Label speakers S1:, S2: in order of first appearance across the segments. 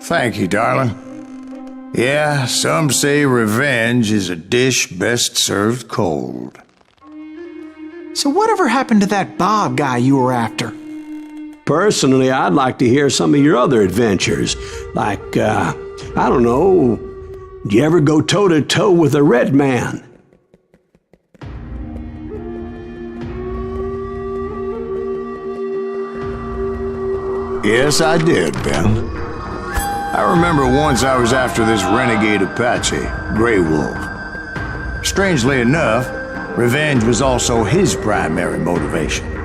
S1: Thank you, darling. Yeah, some say revenge is a dish best served cold.
S2: So whatever happened to that Bob guy you were after?
S3: Personally, I'd like to hear some of your other adventures. Like, I don't know, do you ever go toe-to-toe with a red man?
S1: Yes, I did, Ben. I remember once I was after this renegade Apache, Grey Wolf. Strangely enough, revenge was also his primary motivation.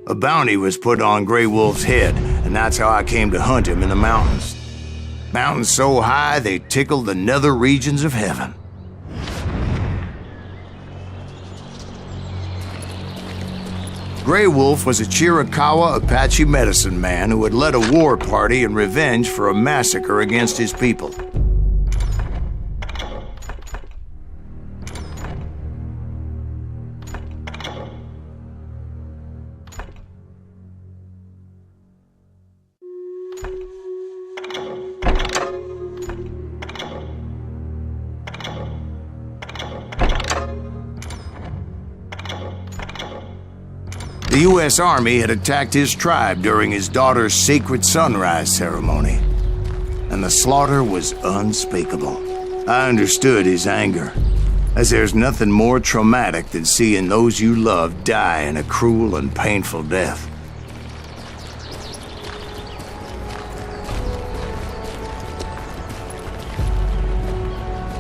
S1: A bounty was put on Grey Wolf's head, and that's how I came to hunt him in the mountains. Mountains so high they tickled the nether regions of heaven. Grey Wolf was a Chiricahua Apache medicine man who had led a war party in revenge for a massacre against his people. The U.S. Army had attacked his tribe during his daughter's sacred sunrise ceremony, and the slaughter was unspeakable. I understood his anger, as there's nothing more traumatic than seeing those you love die in a cruel and painful death.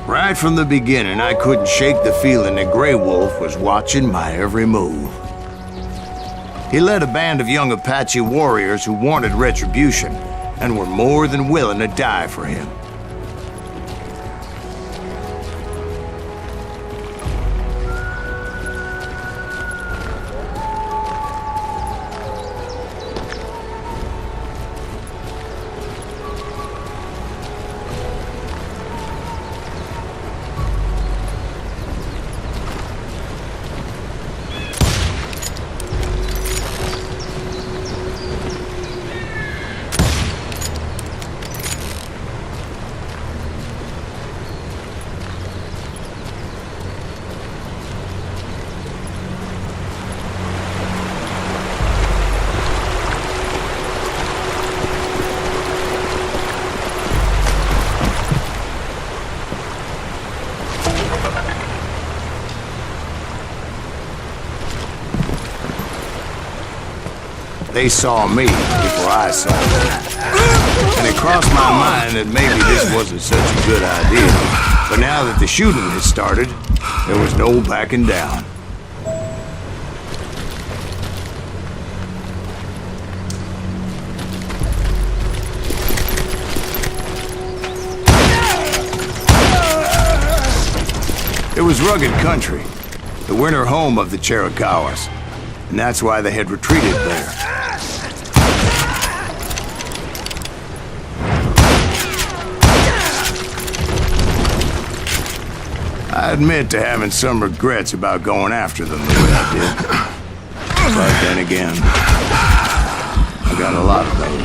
S1: Right from the beginning, I couldn't shake the feeling that Grey Wolf was watching my every move. He led a band of young Apache warriors who wanted retribution and were more than willing to die for him. They saw me before I saw them. And it crossed my mind that maybe this wasn't such a good idea. But now that the shooting had started, there was no backing down. It was rugged country, the winter home of the Chiricahuas, and that's why they had retreated there. I admit to having some regrets about going after them the way I did. But then again, I got a lot of those.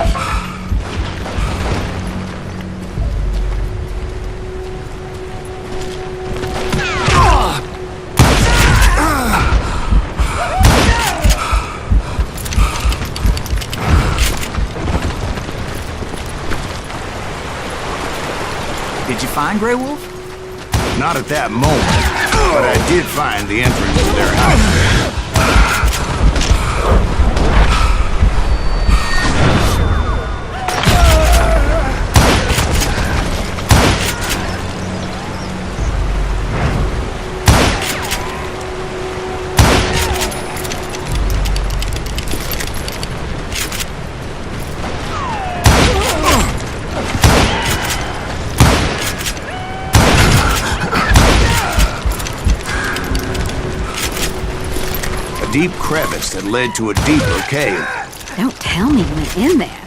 S2: Did you find Grey Wolf?
S1: Not at that moment, but I did find the entrance to their house. a deep crevice that led to a deeper cave.
S4: Don't tell me you went in there.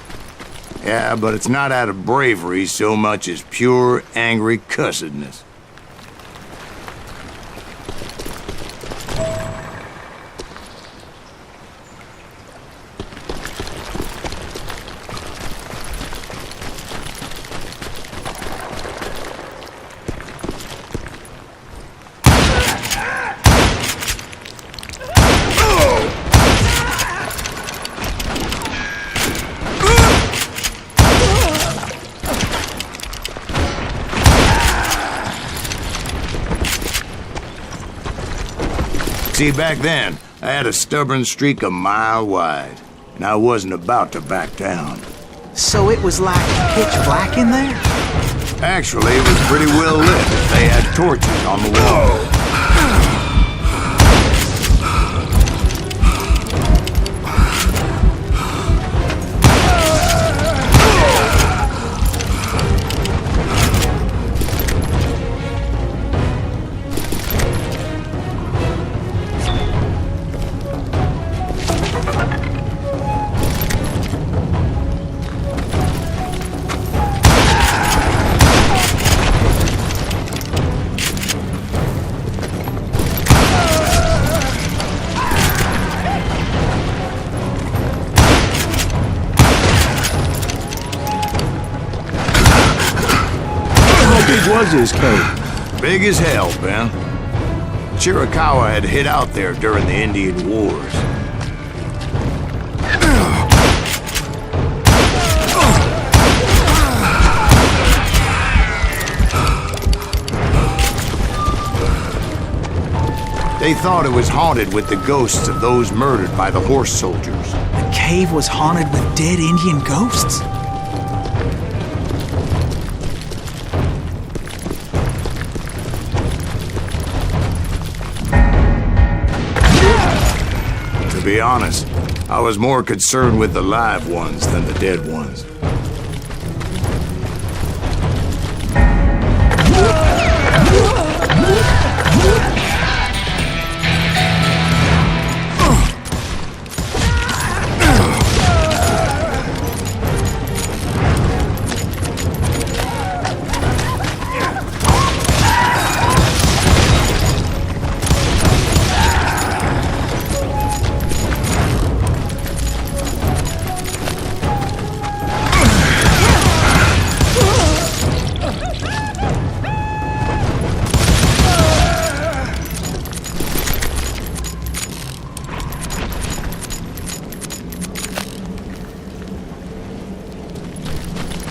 S1: Yeah, but it's not out of bravery so much as pure, angry cussedness. See, back then, I had a stubborn streak a mile wide, and I wasn't about to back down.
S2: So it was like pitch black in there?
S1: Actually, it was pretty well lit. They had torches on the wall.
S3: Was his cave?
S1: Big as hell, Ben. Chiricahua had hid out there during the Indian Wars. They thought it was haunted with the ghosts of those murdered by the horse soldiers.
S2: The cave was haunted with dead Indian ghosts?
S1: To be honest, I was more concerned with the live ones than the dead ones.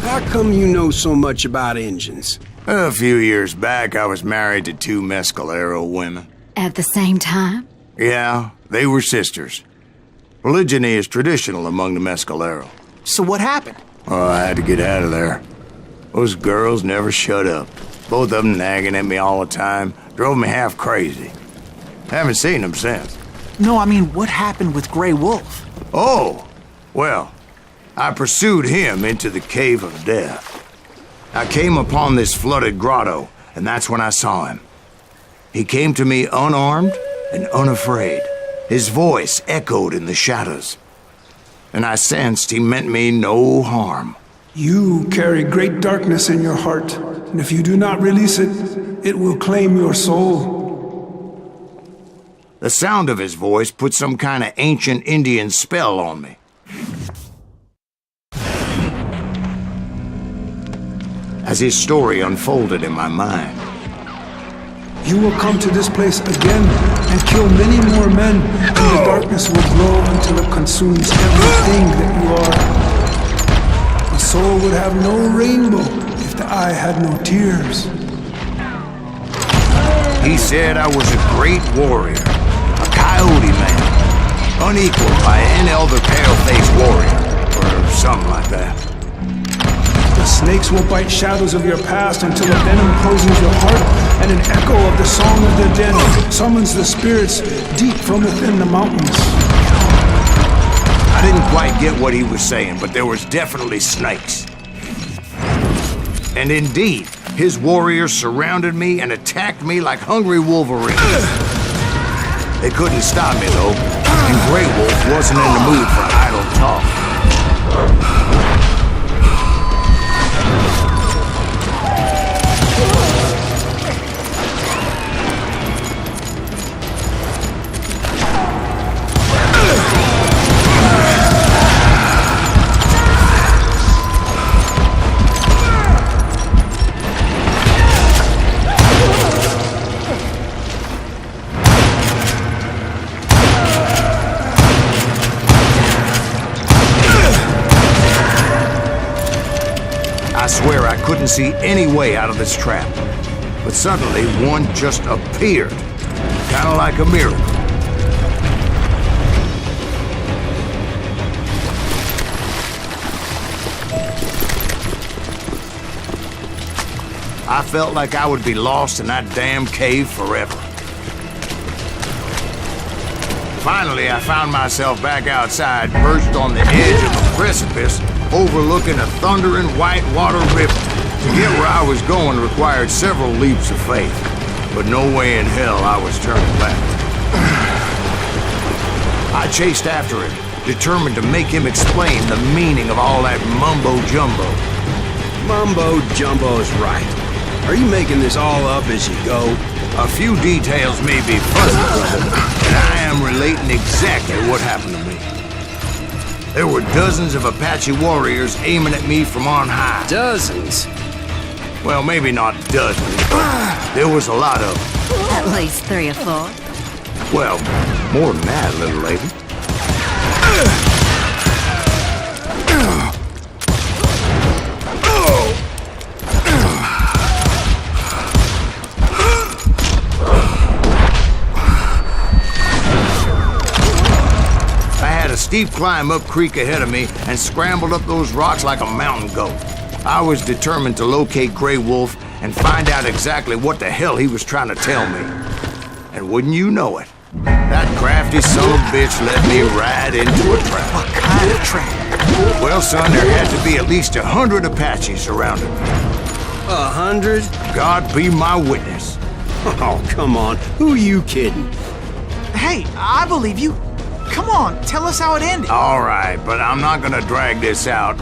S3: How come you know so much about engines?
S1: A few years back, I was married to two Mescalero women.
S4: At the same time?
S1: Yeah, they were sisters. Polygyny is traditional among the Mescalero.
S2: So what happened?
S1: Oh, I had to get out of there. Those girls never shut up. Both of them nagging at me all the time. Drove me half crazy. Haven't seen them since.
S2: No, I mean, what happened with Grey Wolf?
S1: Oh, well, I pursued him into the Cave of Death. I came upon this flooded grotto, and that's when I saw him. He came to me unarmed and unafraid. His voice echoed in the shadows, and I sensed he meant me no harm.
S5: You carry great darkness in your heart, and if you do not release it, it will claim your soul.
S1: The sound of his voice put some kind of ancient Indian spell on me. As his story unfolded in my mind,
S5: You will come to this place again and kill many more men, and the darkness will grow until it consumes everything that you are. The soul would have no rainbow if the eye had no tears.
S1: he said I was a great warrior, a coyote man, unequaled by any other pale-faced warrior, or something like that.
S5: The snakes will bite shadows of your past until a venom poisons your heart, and an echo of the song of the dead summons the spirits deep from within the mountains.
S1: I didn't quite get what he was saying, but there was definitely snakes. And indeed, his warriors surrounded me and attacked me like hungry wolverines. They couldn't stop me, though. and Grey Wolf wasn't in the mood for idle talk. I swear I couldn't see any way out of this trap. But suddenly, one just appeared. Kind of like a miracle. I felt like I would be lost in that damn cave forever. Finally, I found myself back outside, perched on the edge of a precipice, overlooking a thundering white water river. To get where I was going required several leaps of faith, but no way in hell I was turning back. I chased after him, determined to make him explain the meaning of all that mumbo-jumbo.
S3: Mumbo-jumbo's right. Are you making this all up as you go?
S1: A few details may be fuzzy, brother, and I am relating exactly what happened to me. There were dozens of Apache warriors aiming at me from on high.
S3: Dozens?
S1: Well, maybe not dozens, but there was a lot of them.
S4: At least 3 or 4.
S1: Well, more than that, little lady. Steep climb up creek ahead of me and scrambled up those rocks like a mountain goat. I was determined to locate Grey Wolf and find out exactly what the hell he was trying to tell me. And wouldn't you know it, that crafty son of a bitch led me right into a trap.
S2: What kind of trap?
S1: Well, son, there had to be at least 100 Apaches surrounding me.
S3: 100?
S1: God be my witness.
S3: Oh, come on. Who are you kidding?
S2: Hey, I believe you. Come on, tell us how it ended.
S1: All right, but I'm not gonna drag this out.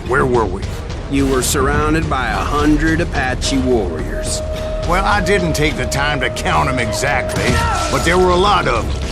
S1: Where were we?
S3: You were surrounded by 100 Apache warriors.
S1: Well, I didn't take the time to count them exactly, but there were a lot of them.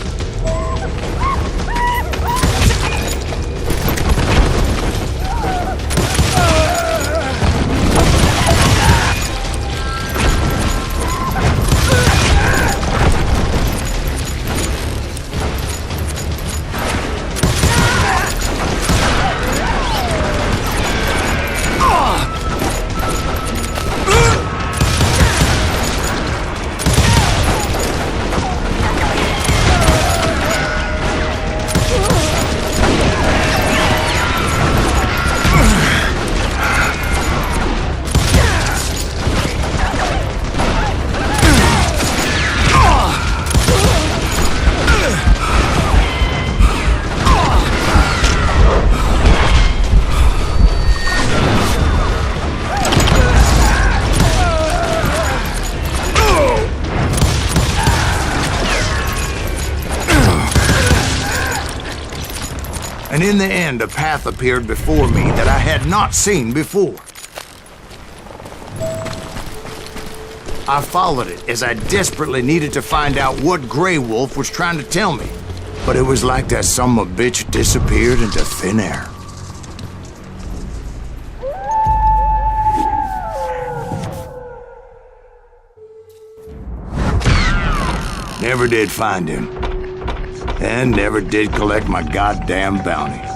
S1: And in the end, a path appeared before me that I had not seen before. I followed it as I desperately needed to find out what Grey Wolf was trying to tell me. But it was like that son of a bitch disappeared into thin air. Never did find him. And never did collect my goddamn bounty.